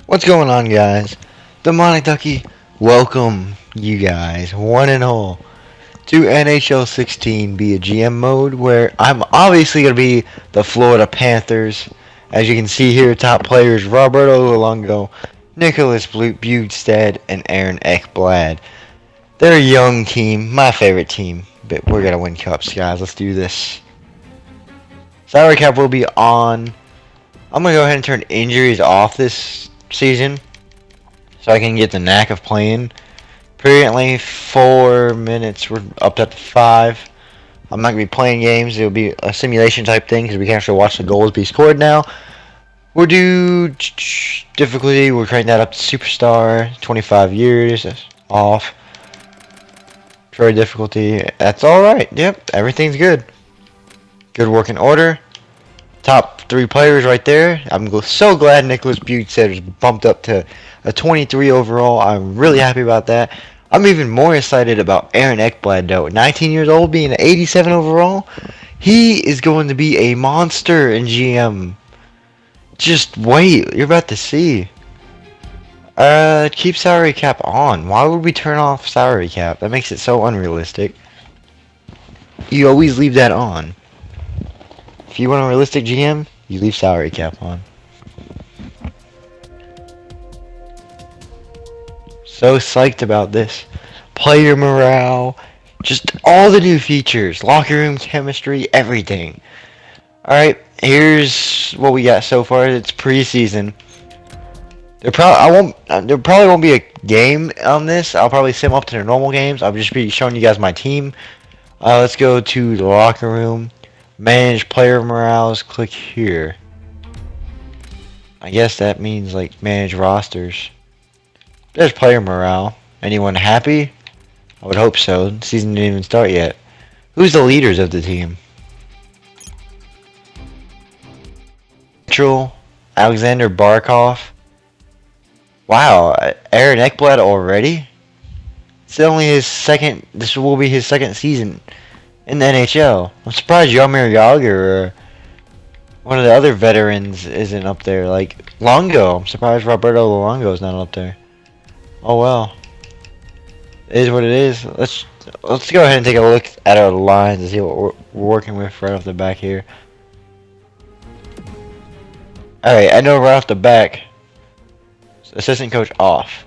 What's going on, guys? Demonic Ducky, welcome you guys, one and all, to NHL 16 be a GM mode, where I'm obviously going to be the Florida Panthers. As you can see here, top players Roberto Luongo, Nicholas Bjugstad, and Aaron Ekblad. They're a young team, my favorite team, but we're going to win cups, guys. Let's do this. Salary cap will be on. I'm going to go ahead and turn injuries off this season so I can get the knack of playing. Currently 4 minutes, we're up to 5. I'm not going to be playing games. It'll be a simulation type thing because we can actually watch the goals be scored now. We'll do difficulty, we'll crank that up to superstar, 25 years, that's off. Troy difficulty, that's alright. Yep, everything's good. Good working order. Top 3 players right there. I'm so glad Nicholas Bjugstad is bumped up to a 23 overall. I'm really happy about that. I'm even more excited about Aaron Ekblad though. 19 years old, being an 87 overall. He is going to be a monster in GM. Just wait, you're about to see. Keep salary cap on. Why would we turn off salary cap? That makes it so unrealistic. You always leave that on. If you want a realistic GM, you leave salary cap on. So psyched about this. Player morale, just all the new features, locker room chemistry, everything. Alright, here's what we got so far. It's preseason. There probably won't be a game on this. I'll probably sim up to the normal games. I'll just be showing you guys my team. Let's go to the locker room. Manage player morales. Click here. I guess that means like manage rosters. There's player morale. Anyone happy? I would hope so. The season didn't even start yet. Who's the leaders of the team? Alexander Barkov. Wow, Aaron Ekblad already? It's only his second. This will be his second season in the NHL. I'm surprised Jaromir Jagr or one of the other veterans isn't up there. Like Longo, I'm surprised Roberto Luongo is not up there. Oh well, it is what it is. Let's go ahead and take a look at our lines and see what we're working with right off the back here. All right, I know right off the back. Assistant coach off.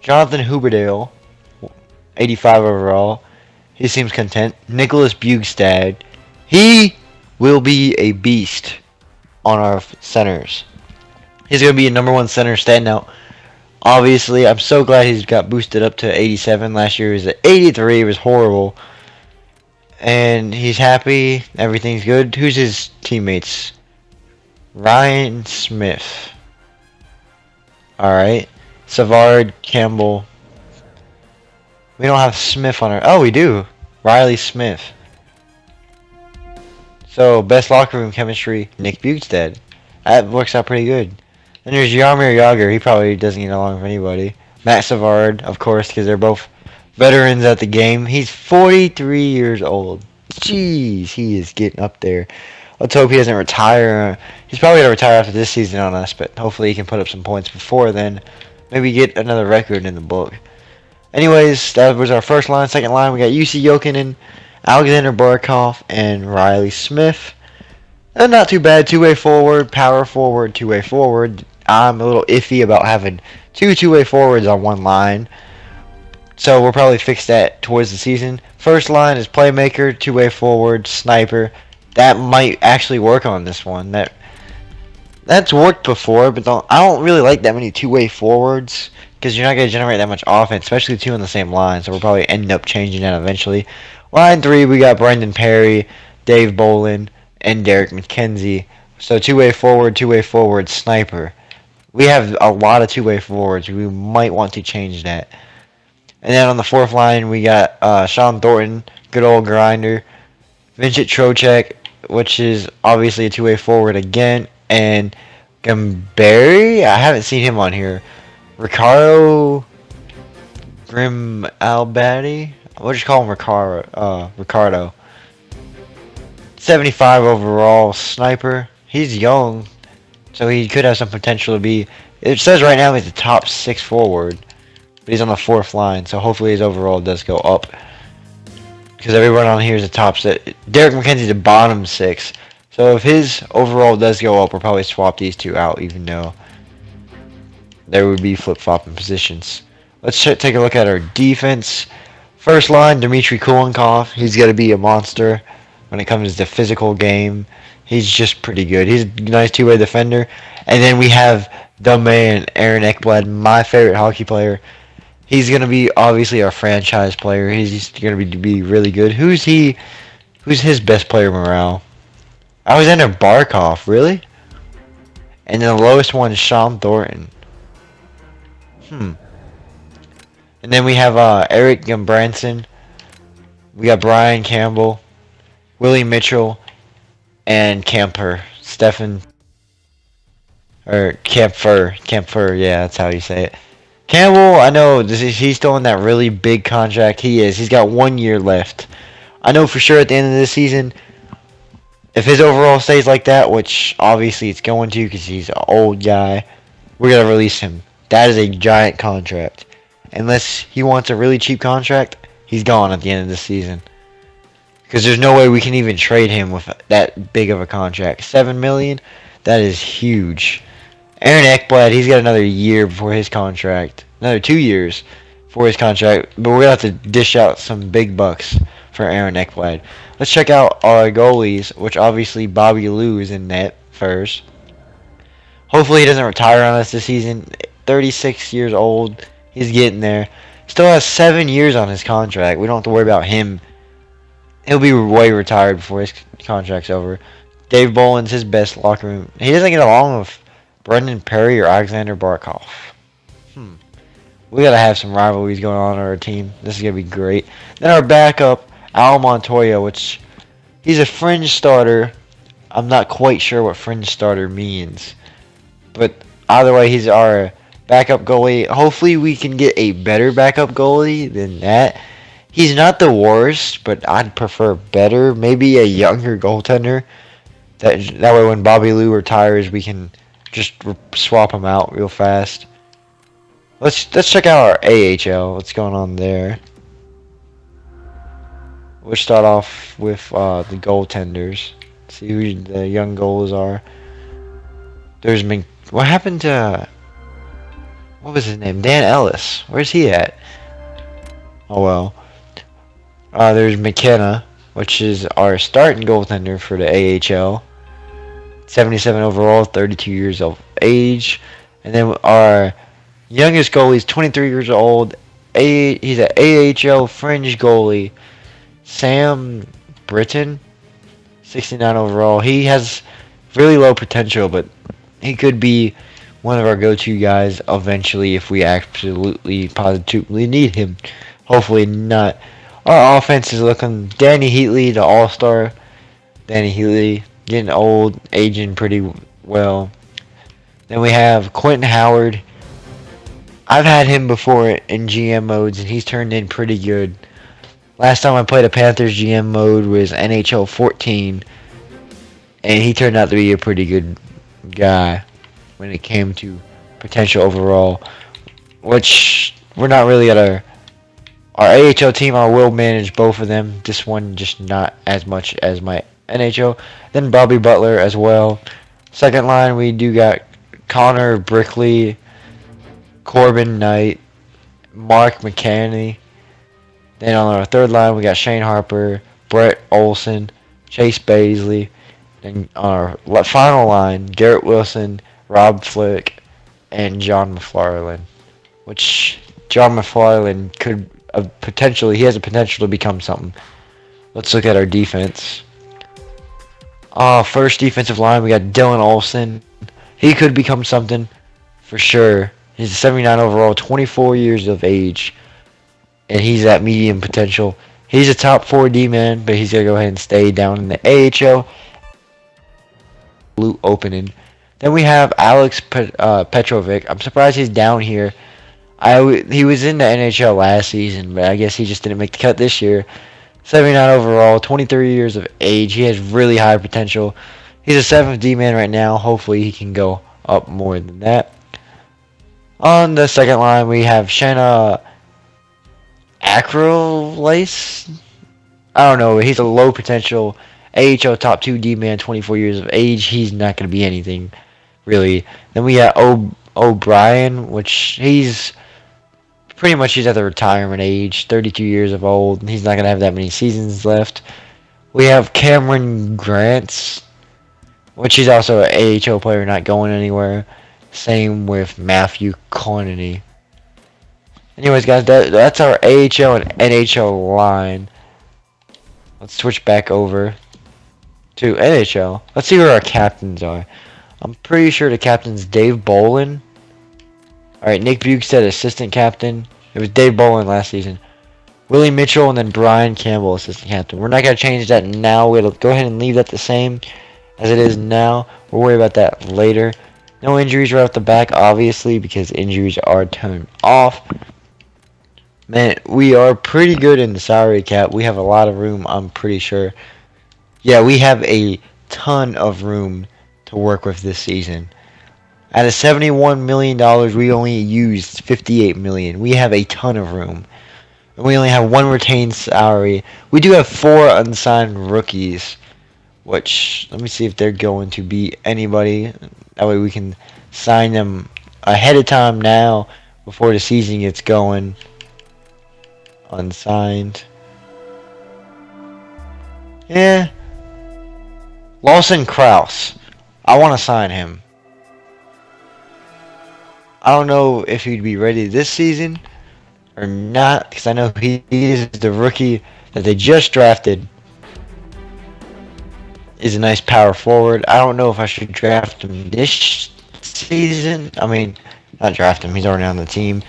Jonathan Huberdale, 85 overall. He seems content. Nicholas Bjugstad. He will be a beast on our centers. He's going to be a #1 center standout. Obviously, I'm so glad he's got boosted up to 87. Last year he was at 83. It was horrible. And he's happy. Everything's good. Who's his teammates? Ryan Smith. Alright. Savard, Campbell. We don't have Smith on our... Oh, we do. Riley Smith. So, best locker room chemistry, Nick Bjugstad. That works out pretty good. Then there's Jaromir Jagr. He probably doesn't get along with anybody. Matt Savard, of course, because they're both veterans at the game. He's 43 years old. Jeez, he is getting up there. Let's hope he doesn't retire. He's probably going to retire after this season on us, but hopefully he can put up some points before then. Maybe get another record in the book. Anyways, that was our first line. Second line, we got UC Jokinen, Alexander Barkov, and Riley Smith. And not too bad. Two-way forward, power forward, two-way forward. I'm a little iffy about having two-way forwards on one line. So we'll probably fix that towards the season. First line is playmaker, two-way forward, sniper. That might actually work on this one. That's worked before, but I don't really like that many two-way forwards because you're not going to generate that much offense, especially two on the same line. So we'll probably end up changing that eventually. Line 3, we got Brendan Perry, Dave Bolin, and Derek McKenzie. So two-way forward, sniper. We have a lot of two-way forwards. We might want to change that. And then on the fourth line, we got Sean Thornton, good old grinder. Vincent Trocheck, which is obviously a two-way forward again. And Gambari, I haven't seen him on here. Ricardo Grim Albati. We'll just call him Ricardo. 75 overall sniper. He's young, so he could have some potential to be. It says right now he's the top 6 forward, but he's on the 4th line, so hopefully his overall does go up. Because everyone on here is the top 6. Derek McKenzie's the bottom 6. So if his overall does go up, we'll probably swap these two out, even though there would be flip-flopping positions. Let's take a look at our defense. First line, Dmitry Kulikov. He's got to be a monster when it comes to physical game. He's just pretty good. He's a nice two-way defender. And then we have the man, Aaron Ekblad, my favorite hockey player. He's going to be obviously our franchise player. He's going to be really good. Who's his best player morale? Alexander Barkov, really? And then the lowest one is Sean Thornton. And then we have Eric Gambranson. We got Brian Campbell, Willie Mitchell, and Camper. Camper, yeah, that's how you say it. Campbell, I know he's still in that really big contract. He is. He's got 1 year left. I know for sure at the end of this season, if his overall stays like that, which obviously it's going to because he's an old guy, we're going to release him. That is a giant contract. Unless he wants a really cheap contract, he's gone at the end of the season. Because there's no way we can even trade him with that big of a contract. $7 million, that is huge. Aaron Ekblad, he's got another year before his contract. Another 2 years for his contract. But we're going to have to dish out some big bucks for Aaron Ekblad. Let's check out our goalies, which obviously Bobby Lou is in net first. Hopefully he doesn't retire on us this season. 36 years old. He's getting there. Still has 7 years on his contract. We don't have to worry about him. He'll be way retired before his contract's over. Dave Boland's his best locker room. He doesn't get along with Brendan Perry or Alexander Barkov. We gotta have some rivalries going on our team. This is gonna be great. Then our backup, Al Montoya, which he's a fringe starter. I'm not quite sure what fringe starter means, but either way, he's our backup goalie. Hopefully, we can get a better backup goalie than that. He's not the worst, but I'd prefer better. Maybe a younger goaltender. That way, when Bobby Lou retires, we can just swap him out real fast. Let's check out our AHL. What's going on there? We'll start off with the goaltenders. See who the young goals are. What happened to what was his name? Dan Ellis. Where's he at? Oh well. There's McKenna, which is our starting goaltender for the AHL. 77 overall, 32 years of age. And then our youngest goalie is 23 years old. He's an AHL fringe goalie. Sam Britton, 69 overall. He has really low potential, but he could be one of our go-to guys eventually if we absolutely, positively need him. Hopefully not. Our offense is looking. Danny Heatley, the all-star. Danny Heatley, getting old, aging pretty well. Then we have Quentin Howard. I've had him before in GM modes, and he's turned in pretty good. Last time I played a Panthers GM mode was NHL 14, and he turned out to be a pretty good guy when it came to potential overall, which we're not really at our AHL team. I will manage both of them. This one just not as much as my NHL. Then Bobby Butler as well. Second line, we do got Connor Brickley, Corbin Knight, Mark McCanney. Then on our third line, we got Shane Harper, Brett Olson, Chase Baisley. Then on our final line, Garrett Wilson, Rob Flick, and John McFarland. Which John McFarland could he has a potential to become something. Let's look at our defense. First defensive line, we got Dylan Olsen. He could become something for sure. He's a 79 overall, 24 years of age. And he's at medium potential. He's a top 4 D-man, but he's going to go ahead and stay down in the AHL. Opening. Then we have Alex Petrovic. I'm surprised he's down here. He was in the NHL last season, but I guess he just didn't make the cut this year. 79 overall, 23 years of age. He has really high potential. He's a 7th D-man right now. Hopefully he can go up more than that. On the second line, we have Shanna Acrolace. I don't know. He's a low potential AHL top 2 D-man, 24 years of age. He's not going to be anything, really. Then we got O'Brien, which he's at the retirement age, 32 years of old. He's not going to have that many seasons left. We have Cameron Grants, which he's also an AHL player, not going anywhere. Same with Matthew Conity. Anyways, guys, that's our AHL and NHL line. Let's switch back over to NHL. Let's see who our captains are. I'm pretty sure the captain's Dave Bolin. Alright, Nick Bukestad, assistant captain. It was Dave Bolin last season. Willie Mitchell and then Brian Campbell, assistant captain. We're not going to change that now. We'll go ahead and leave that the same as it is now. We'll worry about that later. No injuries right off the back, obviously, because injuries are turned off. Man, we are pretty good in the salary cap. We have a lot of room, I'm pretty sure. Yeah, we have a ton of room to work with this season. Out of $71 million, we only used $58 million. We have a ton of room. And we only have 1 retained salary. We do have 4 unsigned rookies, which, let me see if they're going to be anybody. That way we can sign them ahead of time now before the season gets going. Unsigned. Yeah. Lawson Krause. I want to sign him. I don't know if he'd be ready this season or not, because I know he is the rookie that they just drafted. Is a nice power forward. I don't know if I should draft him this season. I mean, not draft him. He's already on the team.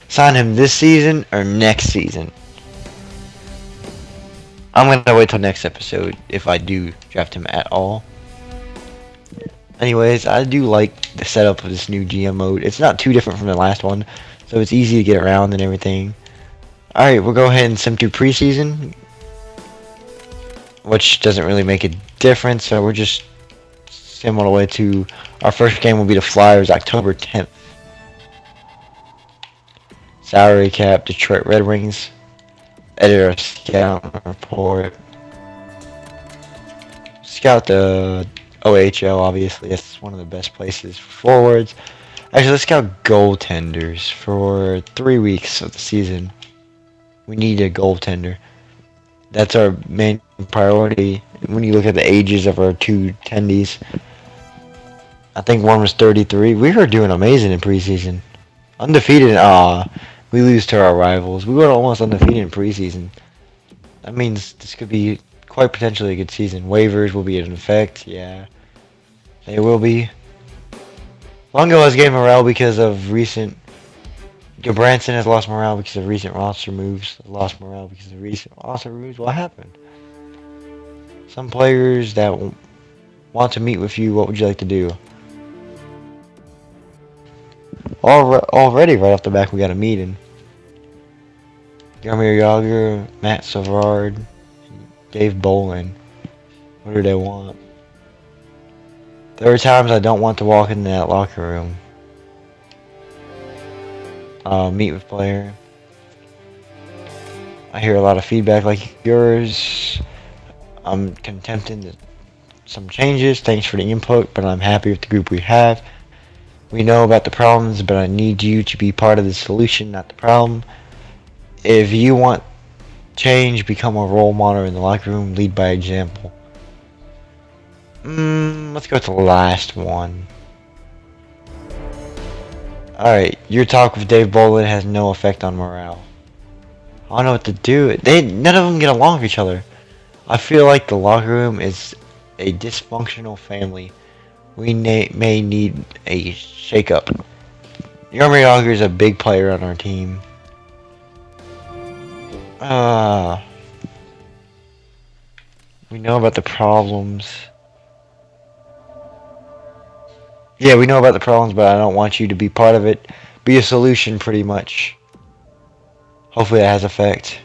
Sign him this season or next season. I'm going to wait till next episode if I do draft him at all. Anyways, I do like the setup of this new GM mode. It's not too different from the last one, so it's easy to get around and everything. Alright, we'll go ahead and sim through preseason, which doesn't really make a difference, so we're just sim all the way to our first game will be the Flyers, October 10th. Salary cap, Detroit Red Wings. Editor scout report. Scout the OHL, obviously. That's one of the best places for forwards. Actually, let's scout goaltenders for 3 weeks of the season. We need a goaltender. That's our main priority. When you look at the ages of our 2 attendees, I think one was 33. We were doing amazing in preseason. Undefeated. We lose to our rivals. We were almost undefeated in preseason. That means this could be quite potentially a good season. Waivers will be in effect. Yeah, they will be. Longo has gained morale because of recent. Gabranson has lost morale because of recent roster moves. Lost morale because of recent roster moves. What happened? Some players that want to meet with you. What would you like to do? Already, right off the back, we got a meeting. Jaromir Jagr, Matt Savard, Dave Bolin. What do they want? There are times I don't want to walk in that locker room. Meet with player. I hear a lot of feedback like yours. I'm contemplating some changes. Thanks for the input, but I'm happy with the group we have. We know about the problems, but I need you to be part of the solution, not the problem. If you want change, become a role model in the locker room. Lead by example. Let's go with the last one. Alright, your talk with Dave Bolin has no effect on morale. I don't know what to do. None of them get along with each other. I feel like the locker room is a dysfunctional family. We may need a shake-up. Jaromir Jagr is a big player on our team. We know about the problems. Yeah, we know about the problems, but I don't want you to be part of it. be a solution pretty much. Hopefully that has effect.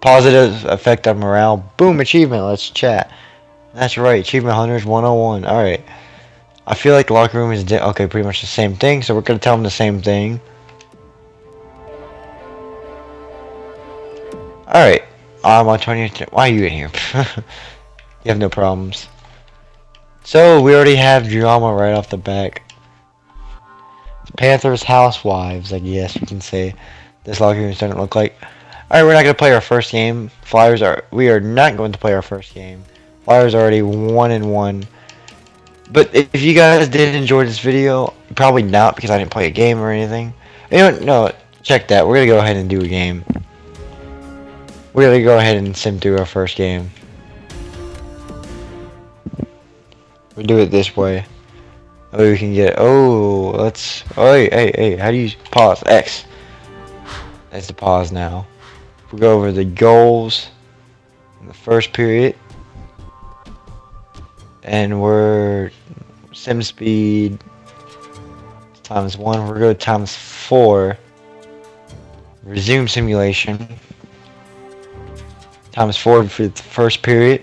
Positive effect on morale. Boom, achievement. Let's chat. That's right, achievement hunters 101. Alright. I feel like the locker room is okay, pretty much the same thing, so we're gonna tell them the same thing. Alright. Antonio, why are you in here? You have no problems. So, we already have drama right off the back. Panthers housewives, I guess you can say. This locker room doesn't look like. Alright, we're not going to play our first game. We are not going to play our first game. Flyers are already 1-1. But if you guys did enjoy this video, probably not because I didn't play a game or anything. You know, no, check that. We're going to go ahead and do a game. We're going to go ahead and sim through our first game. We'll do it this way. Oh, we can get. Oh, let's. Oh, hey, how do you pause? X. That's the pause now. We'll go over the goals in the first period. And we're sim speed ×1. We're going to ×4. Resume simulation. ×4 for the first period.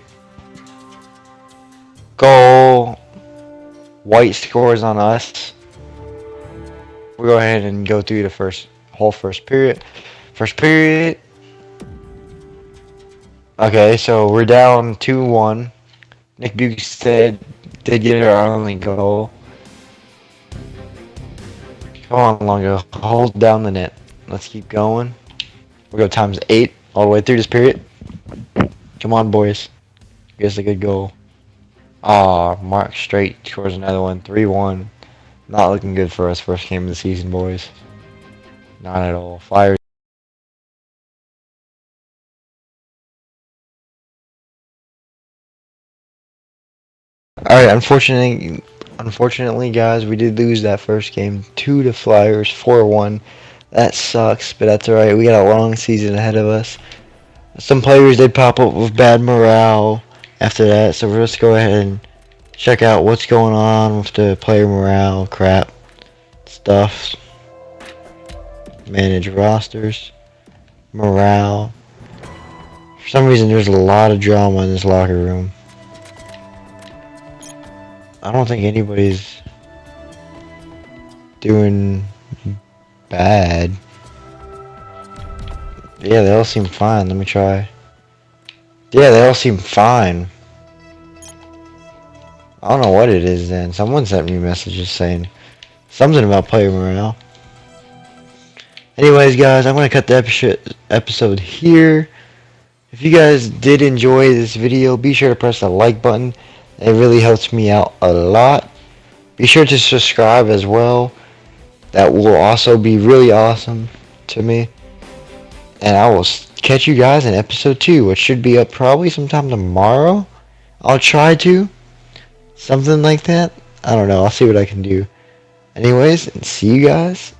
Goal. White scores on us. We'll go ahead and go through the whole first period. First period. Okay, so we're down 2-1. Nick Bukestad did get our only goal. Come on, Longo. Hold down the net. Let's keep going. We'll go ×8 all the way through this period. Come on, boys. Give us a good goal. Mark Straight scores another one. 3-1. Not looking good for us first game of the season, boys. Not at all. Flyers. Alright, unfortunately, guys, we did lose that first game to the Flyers, 4-1. That sucks, but that's alright. We got a long season ahead of us. Some players did pop up with bad morale after that, so we'll just go ahead and check out what's going on with the player morale crap stuff. Manage rosters. Morale. For some reason, there's a lot of drama in this locker room. I don't think anybody's doing bad. Yeah, they all seem fine. Let me try. Yeah, they all seem fine. I don't know what it is then. Someone sent me messages saying something about player morale. Anyways, guys, I'm going to cut the episode here. If you guys did enjoy this video, be sure to press the like button. It really helps me out a lot. Be sure to subscribe as well. That will also be really awesome to me. And I will catch you guys in episode 2, which should be up probably sometime tomorrow. I'll try to. Something like that. I don't know. I'll see what I can do. Anyways, and see you guys